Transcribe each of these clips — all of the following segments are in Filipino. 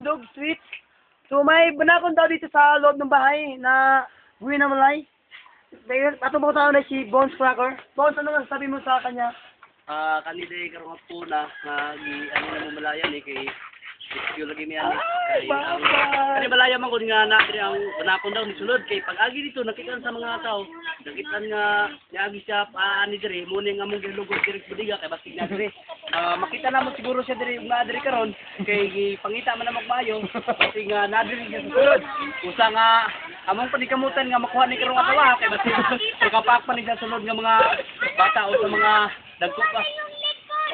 itlog, sweet. So may banakon daw dito sa loob ng bahay na buwi na malay. Dahil atong mga tao na si Bones Cracker. Bones, ano masasabi mo sa kanya? Kaniday karong po na ano na mamalayan kay yung lagi may ani. Kani balaya man ko nga na ang banakon daw ni sulod kay pag-agi dito nakita sa mga tao, nakita nga niagi siya paani diri mo ni nga mong gilugod diri sa budiga kay basig na diri. Makita na mo siguro siya diri ug diri karon kay pangita man na magmayo kasi nga nadiri siya sa sulod. Usa nga among panikamutan nga makuha ni karong atawa kay basig pagkapak pa ni sa sulod nga mga bata o sa mga dagko pa.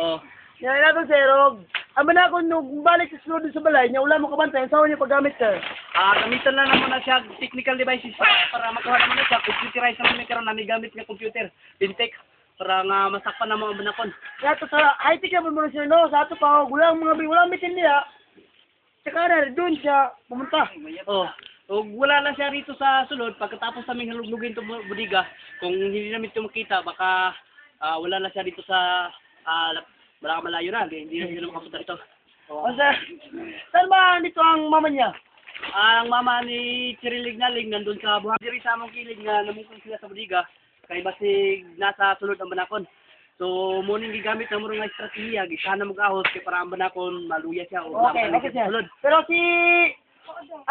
Oh. Yan nato si Rob. Ang banakon nung balik sa sulod sa balay niya, wala mo kabantay. Saan niya paggamit sir? Gamitan lang naman na siya technical devices para makuha naman na siya. Computerized naman karon na may gamit nga computer. Fintech para nga masakpan na mga banakon. Yato sa high-tech naman mo sir, no? Sa ato pa, walang mitin niya. Tsaka na, doon siya pumunta. Oh. O wala na siya rito sa sulod pagkatapos naming haluglugin to budiga. Kung hindi namin ito makita, baka wala na siya dito sa wala ka malayo na, hindi na sila makapunta dito. O sir, saan ba dito ang mama niya? Ang mama ni Chirilig Naling nandun sa buhang diri sa among kilig nga namungkol sila sa budiga kay basig nasa sulod ang banakon. So muning gigamit na murong nga estratehiya gisana mo ahos kay para ang banakon maluya siya o Okay sir. sulod. Pero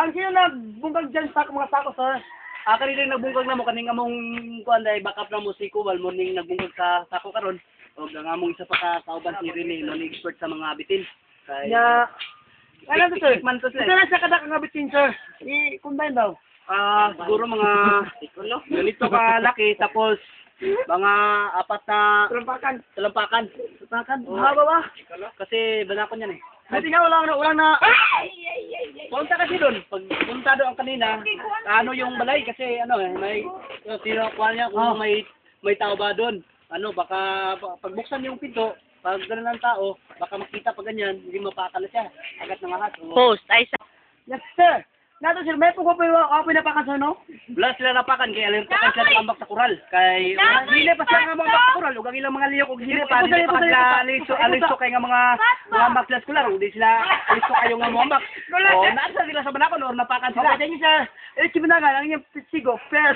ang sino nagbungkag dyan sa mga sako sir? Kanina nagbungkag na mo kaning among kuan dai backup na mo si Kuwal muning nagbungkag sa sako karon. O ang among isa pa ka kauban si Rene no expert sa mga bitin. Kay Ano to sir? man to sila. Ito na sa kada kangabitin sir. I-combine daw. Siguro mga ganito ka laki tapos mga apat na Talampakan. talampakan. Mahaba ba? Kasi banakon yan eh. Buti nga walang na... Punta kasi doon. Pag punta doon ang kanina, ano yung balay kasi ano eh, may tinakuha niya kung may tao ba doon. Ano, baka pagbuksan yung pinto, pag gano'n ng tao, baka makita pa ganyan, hindi mapakala siya. Agad ng ahas. Post, ay sa... Yes sir. Nato sir, may po ko pinapakan sir no? Wala sila napakan, kaya alerto ka sila nakambak sa kural. Kay hindi pa sila nga mga sa kural, ug ang ilang mga liyok ug hindi pa sila aliso kay nga mga ambak sila kular, hindi sila aliso kayo nga mga ambak. O naasa sila sa banakon or napakan sila. Okay, thank you sir. Chibinagan, ang inyong sigo, pero